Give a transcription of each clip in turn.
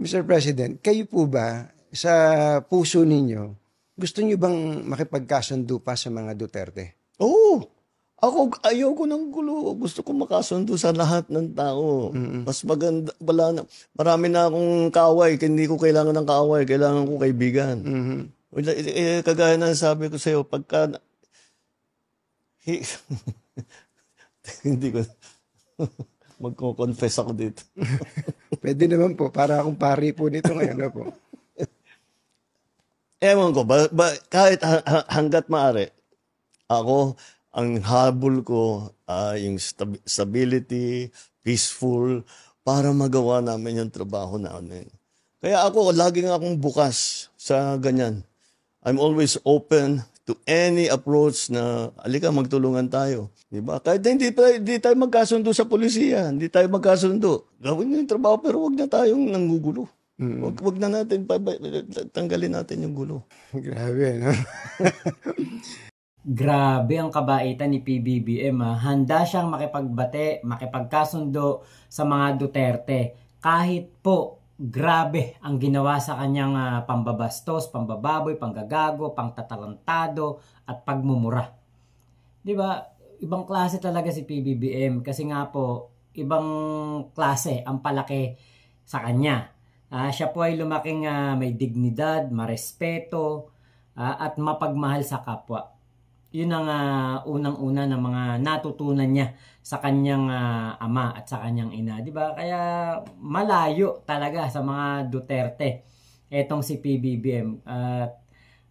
Mr. President, kayo po ba, sa puso ninyo, gusto niyo bang makipagkasundo pa sa mga Duterte? Oo. Ako, ayaw ko ng gulo. Gusto ko makasundo sa lahat ng tao. Mas maganda, marami na akong kaaway. Hindi ko kailangan ng kaaway. Kailangan ko kaibigan. Kagaya na sabi ko sa'yo, pagka... hindi ko... Magko-confess ako dito. Pwede naman po, para akong pari po nito ngayon po. Ewan ko, kahit hanggat maaari, ako, ang habol ko, yung stability, peaceful, para magawa namin yung trabaho namin. Kaya ako, laging akong bukas sa ganyan. I'm always open to any approach na, alika, magtulungan tayo. Diba? Kahit hindi tayo magkasundo sa polisiya, hindi tayo magkasundo. Gawin nyo yung trabaho, pero wag na tayong nanggugulo. Wag na natin, tanggalin natin yung gulo. Grabe, no? Grabe ang kabaitan ni PBBM. Handa siyang makipagbate, makipagkasundo sa mga Duterte. Kahit po, grabe ang ginawa sa kanyang pambabastos, pambababoy, panggagago, pangtatarantado, at pagmumura. Diba? Ibang klase talaga si PBBM kasi nga po, ibang klase ang palaki sa kanya. Siya po ay lumaking may dignidad, marespeto, at mapagmahal sa kapwa. Yun ang unang-una ng mga natutunan niya sa kanyang ama at sa kanyang ina, di ba? Kaya malayo talaga sa mga Duterte etong si PBBM. At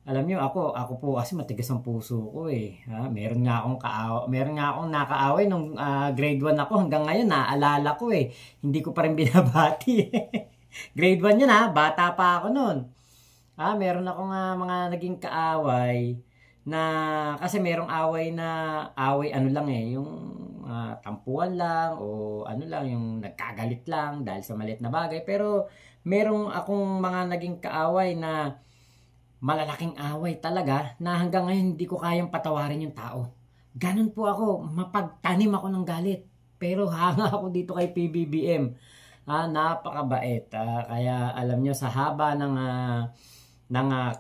alam niyo, ako po kasi matigas ang puso ko eh. Meron nga akong nakaaway nung grade 1 ako, hanggang ngayon naaalala ko eh. Hindi ko pa rin binabati. Grade 1 yun bata pa ako noon. Meron akong mga naging kaaway na kasi merong away ano lang yung tampuan lang o ano lang, yung nagkagalit lang dahil sa maliit na bagay. Pero merong akong mga naging kaaway na malalaking away talaga na hanggang ngayon hindi ko kayang patawarin yung tao. Ganun po ako, mapagtanim ako ng galit. Pero hanga ako dito kay PBBM. Napakabait. Kaya alam nyo, sa haba ng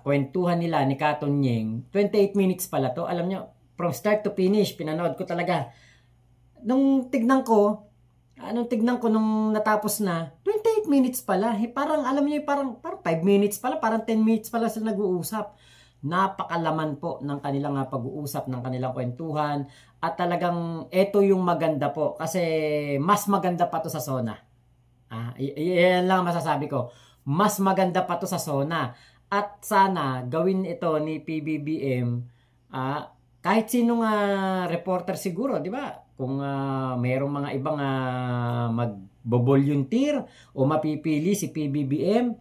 kwentuhan nila ni Katon Yeng, 28 minutes pala to. Alam nyo, from start to finish, pinanood ko talaga. Nung tignan ko nung natapos na, 28 minutes pala. Parang, alam nyo, parang 5 minutes pala, parang 10 minutes pala sila nag-uusap. Napakalaman po ng kanilang pag-uusap, ng kanilang kwentuhan. At talagang, eto yung maganda po. Kasi, mas maganda pa to sa SONA. Yan lang masasabi ko. Mas maganda pa to sa SONA. At sana gawin ito ni PBBM kahit sinong reporter siguro, di ba? Kung mayroong mga ibang magbo-volunteer o mapipili si PBBM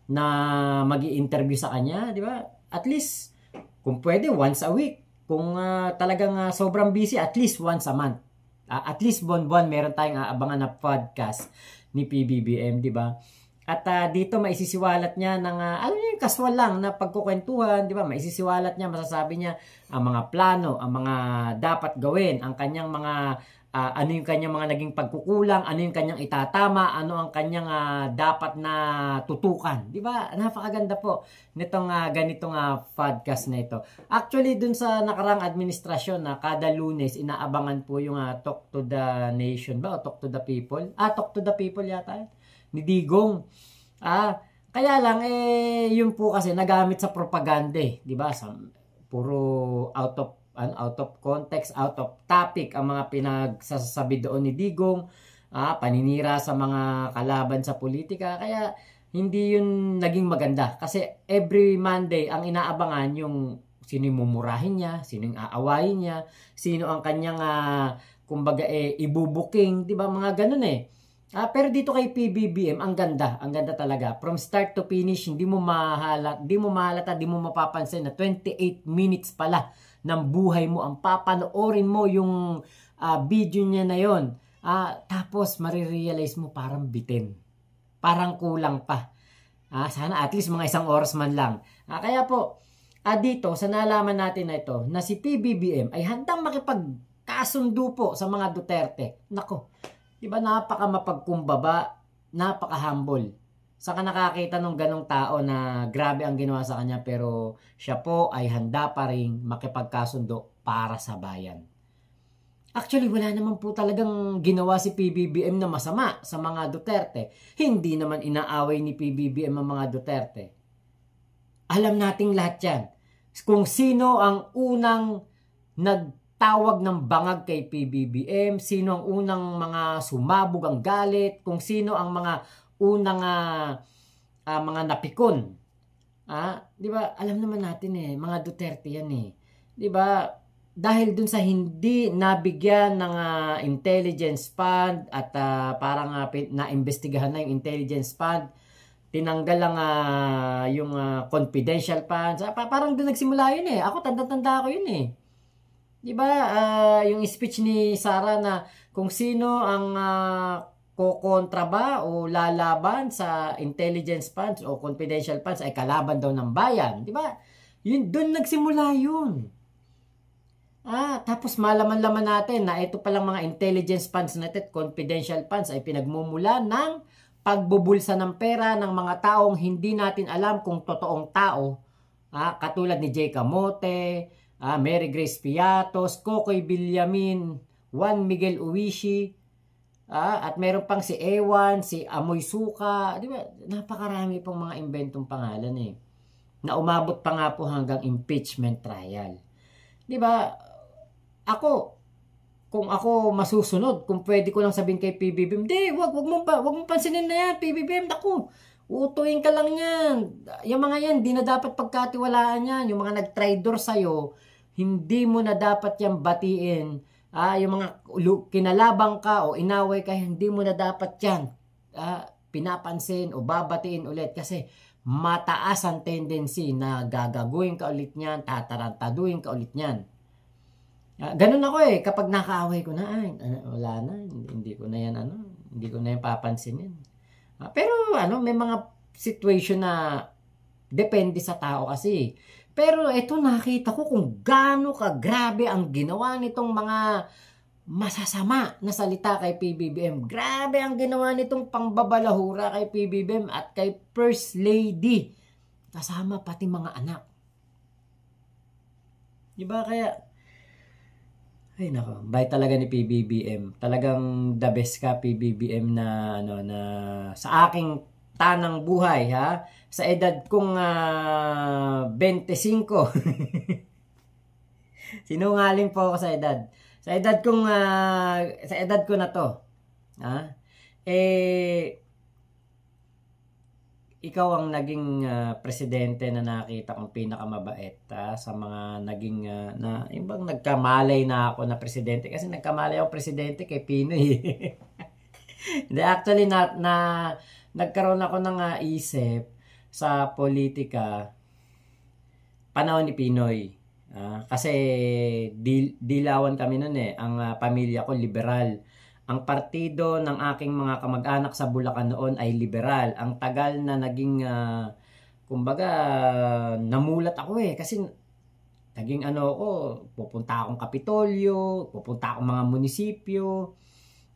na magi-interview sa kanya, di ba? At least, kung pwede, once a week. Kung talagang sobrang busy, at least once a month. At least buwan-buwan meron tayong abangan na podcast ni PBBM, di ba? At dito maisisiwalat niya ng alam niyo yung casual lang na pagkukwentuhan, di ba? Maisisiwalat niya, masasabi niya ang mga plano, ang mga dapat gawin, ang kanyang mga ano yung kanyang mga naging pagkukulang, ano yung kanyang itatama, ano ang kanyang dapat na tutukan, di ba? Napakaganda po nitong ganitong podcast na ito. Actually, dun sa nakarang administrasyon na kada Lunes inaabangan po yung Talk to the Nation ba o Talk to the People? Talk to the People yata ni Digong. Kaya lang yun po kasi nagamit sa propaganda, di ba? Puro out of context, out of topic ang mga pinagsasabi doon ni Digong, paninira sa mga kalaban sa politika. Kaya hindi yun naging maganda kasi every Monday ang inaabangan yung sino yung mumurahin niya, sino yung aawayin niya, sino ang kanyang kumbaga ibubuking, di ba? Mga ganun pero dito kay PBBM, ang ganda talaga. From start to finish, hindi mo mahalata, di mo mapapansin na 28 minutes pala ng buhay mo ang papanoorin mo yung video niya na yon. Tapos marirealize mo parang bitin. Parang kulang pa. Sana at least mga 1 oras man lang. Kaya po, dito sa nalaman natin na ito, na si PBBM ay handang makipagkasundo po sa mga Duterte. Nako, diba napaka mapagkumbaba, napaka humble. Saan ka nakakita ng ganong tao na grabe ang ginawa sa kanya pero siya po ay handa pa rin makipagkasundo para sa bayan? Actually, wala naman po talagang ginawa si PBBM na masama sa mga Duterte. Hindi naman inaaway ni PBBM ang mga Duterte. Alam nating lahat yan. Kung sino ang unang nagtawag ng bangag kay PBBM, sino ang unang mga sumabog ang galit, kung sino ang mga unang mga napikon. Di ba? Alam naman natin mga Duterte yan 'Di ba? Dahil dun sa hindi nabigyan ng intelligence fund at parang naimbestigahan na yung intelligence fund, tinanggal lang yung confidential funds. Parang doon nagsimula yun Ako tanda-tanda ko yun 'Di ba? Yung speech ni Sara na kung sino ang kokontra ba o lalaban sa intelligence funds o confidential funds ay kalaban daw ng bayan, 'di ba? Yun doon nagsimula yun. Tapos malaman-laman natin na ito palang mga intelligence funds natin, confidential funds ay pinagmumula ng pagbubulsa ng pera ng mga taong hindi natin alam kung totoong tao. Katulad ni Jay Camote, Mary Grace Piatos, Kokoy Villamin, Juan Miguel Uwishi, at meron pang si Ewan, si Amoy Suka, di ba? Napakarami pong mga inventong pangalan na umabot pa nga po hanggang impeachment trial. Di ba? Kung ako masusunod, kung pwede ko lang sabihin kay PBBM, wag mo pansinin na yan, PBBM, naku, utuin ka lang yan. Yung mga yan, di na dapat pagkatiwalaan yan. Yung mga nag-traitor sa'yo, hindi mo na dapat yan batiin. Yung mga kinalabang ka o inaway ka, hindi mo na dapat yan pinapansin o babatiin ulit kasi mataas ang tendency na gagaguhin ka ulit niyan, tatarantaduhin ka ulit niyan. Ganun ako kapag nakaaway ko na, wala na, hindi ko na yan hindi ko na yan papansinin. Pero may mga situation na depende sa tao kasi. Pero ito nakita ko kung gaano kagrabe ang ginawa nitong mga masasama na salita kay PBBM. Grabe ang ginawa nitong pangbabalahura kay PBBM at kay First Lady. Kasama pati mga anak. Diba kaya, ay nako, bait talaga ni PBBM. Talagang the best ka PBBM na na sa aking tanang buhay sa edad kong 25. Sinungaling po ako sa edad. Sa edad ko na to. Ikaw ang naging presidente na nakita kong pinakamabait sa mga naging yung bang nagkamalay na ako na presidente kasi nagkamalay ako presidente kay Pinoy. Hindi, actually nagkaroon ako ng isip sa politika panahon ni Pinoy. Kasi dilawan kami noon ang pamilya ko liberal. Ang partido ng aking mga kamag-anak sa Bulacan noon ay liberal. Ang tagal na naging kumbaga namulat ako kasi naging pupunta akong Kapitolyo, pupunta akong mga munisipyo.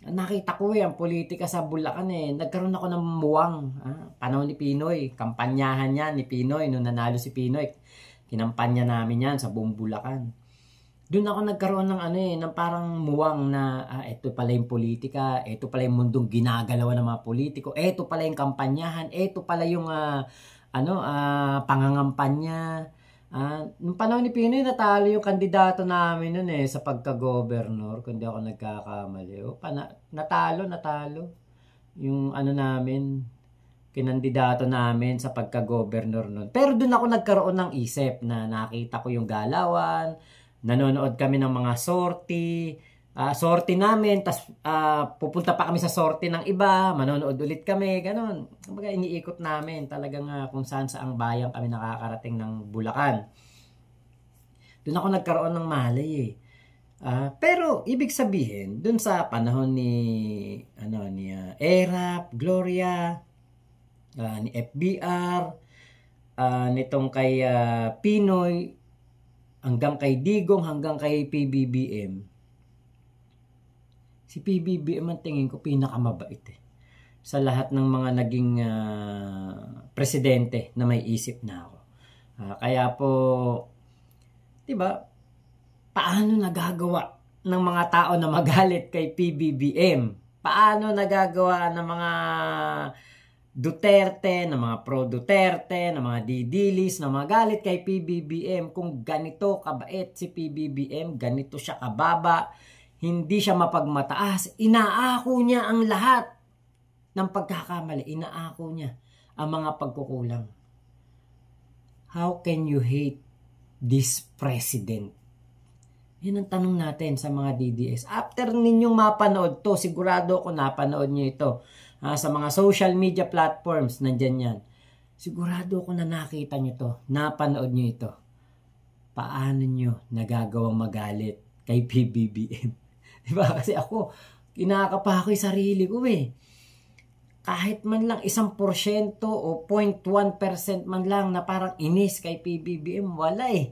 Nakita ko ang politika sa Bulacan Nagkaroon ako ng muwang. Panahon ni Pinoy. Kampanyahan niya ni Pinoy. Nung nanalo si Pinoy, kinampanya namin yan sa buong Bulacan. Doon ako nagkaroon ng ng parang muwang na ito pala yung politika, ito pala yung mundong ginagalawan ng mga politiko, ito pala yung kampanyahan, ito pala yung pangangampanya. Nung panahon ni Pinoy, natalo yung kandidato namin noon sa pagka-governor, kung di ako nagkakamali. Natalo. Yung namin, kinandidato namin sa pagka-governor noon. Pero doon ako nagkaroon ng isip na nakita ko yung galawan, nanonood kami ng mga sortie namin, tas pupunta pa kami sa sortie ng iba, manonood ulit kami, ganun. Kumbaga iniikot namin talagang kung saan saang bayan kami nakakarating ng Bulacan. Doon ako nagkaroon ng malay pero ibig sabihin, doon sa panahon ni Erap, Gloria, ni FBR, nitong kay Pinoy, hanggang kay Digong, hanggang kay PBBM. Si PBBM ang tingin ko pinakamabait sa lahat ng mga naging presidente na may isip na ako. Kaya po, 'di ba? Paano nagagawa ng mga tao na magalit kay PBBM? Paano nagagawa ng mga Duterte, ng mga pro-Duterte, ng mga didilis, na magalit kay PBBM kung ganito kabait si PBBM, ganito siya kababa, hindi siya mapagmataas, inaako niya ang lahat ng pagkakamali, inaako niya ang mga pagkukulang. How can you hate this president? Yan ang tanong natin sa mga DDS. After ninyong mapanood to, sigurado ako napanood nyo ito. Sa mga social media platforms, nandyan yan. Sigurado ako na nakita nyo to, napanood nyo ito. Paano nyo nagagawang magalit kay PBBM? Diba? Kasi ako, kinakapa ko yung sarili ko eh. Kahit man lang 1% o 0.1% man lang na parang inis kay PBBM, wala eh.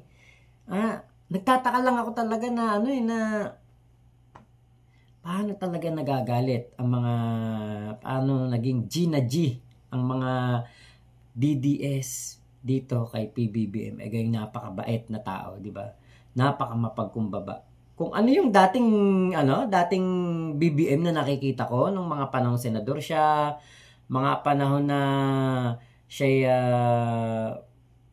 Nagtataka lang ako talaga na paano talaga nagagalit ang mga, paano naging G na G ang mga DDS dito kay PBBM. Gayong napakabait na tao, di ba? Napakamapagkumbaba. Kung ano yung dating BBM na nakikita ko nung mga panahon senador siya, mga panahon na siya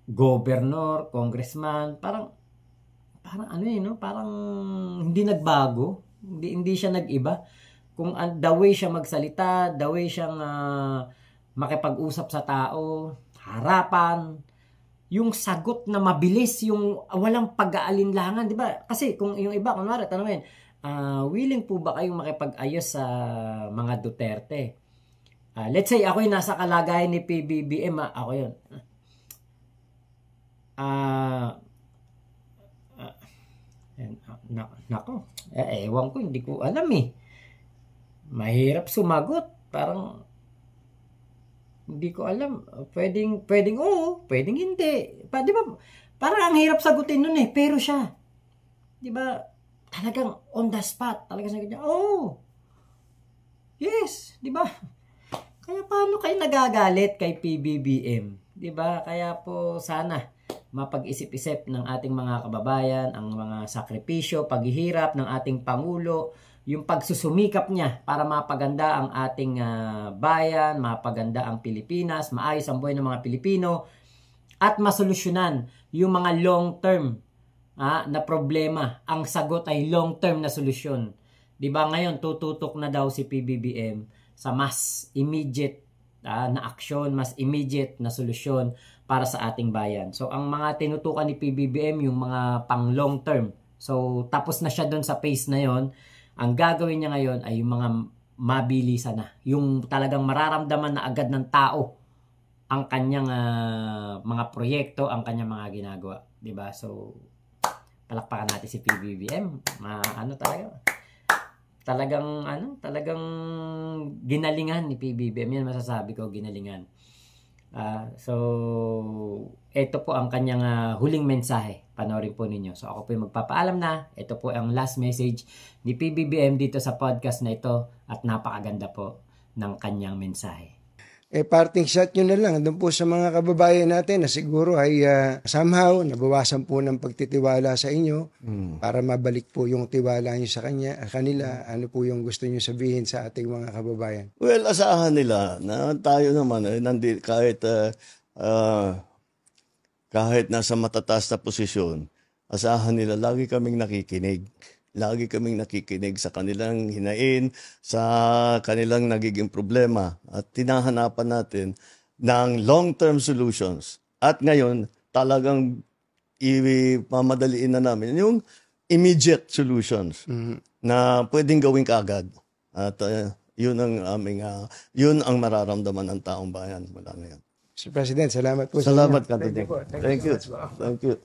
governor, congressman, parang parang hindi nagbago. Hindi siya nag-iba. Kung the way siya magsalita, the way siyang makipag-usap sa tao, harapan, yung sagot na mabilis, yung walang pag-aalinlangan, di ba? Kasi kung yung iba, kunwari, tanongin, willing po ba kayong makipag-ayos sa mga Duterte? Let's say, ako yung nasa kalagayan ni PBBM, ako yun. Nako, ewan ko, hindi ko alam eh. Mahirap sumagot. Parang, hindi ko alam. Pwedeng oo, pwedeng hindi. Di ba? Parang ang hirap sagutin nun eh. Pero siya, di ba, talagang on the spot. Talagang sagot niya, oh, yes, di ba? Kaya paano kayo nagagalit kay PBBM? Di ba? Kaya po sana mapag-isip-isip ng ating mga kababayan, ang mga sakripisyo, paghihirap ng ating Pangulo, yung pagsusumikap niya para mapaganda ang ating bayan, mapaganda ang Pilipinas, maayos ang buhay ng mga Pilipino, at masolusyonan yung mga long-term na problema. Ang sagot ay long-term na solusyon. Diba ngayon, tututok na daw si PBBM sa mas immediate na aksyon, mas immediate na solusyon para sa ating bayan. So, ang mga tinutukan ni PBBM, yung mga pang long term. So, tapos na siya doon sa phase na yon. Ang gagawin niya ngayon ay yung mga mabilisan na. Yung talagang mararamdaman na agad ng tao ang kanyang mga proyekto, ang kanyang mga ginagawa. Diba? So, palakpakan natin si PBBM. Talagang ginalingan ni PBBM. Yan masasabi ko, ginalingan. So, ito po ang kanyang huling mensahe. Panoorin po ninyo. So, ako po yung magpapaalam na. Ito po ang last message ni PBBM dito sa podcast na ito at napakaganda po ng kanyang mensahe. Parting shot nyo na lang doon po sa mga kababayan natin na siguro ay somehow nabawasan po ng pagtitiwala sa inyo para mabalik po yung tiwala nyo sa kanila. Ano po yung gusto nyo sabihin sa ating mga kababayan? Well, asahan nila na tayo naman, kahit nasa matataas na posisyon, asahan nila lagi kaming nakikinig. Lagi kaming nakikinig sa kanilang hinain, sa kanilang nagiging problema at tinahanapan natin ng long-term solutions. At ngayon, talagang ipamadaliin na namin yung immediate solutions na pwedeng gawin kaagad. At yun ang mararamdaman ng taong bayan mula ngayon. Mr. President, salamat po. Salamat ka. Thank you po. Thank you.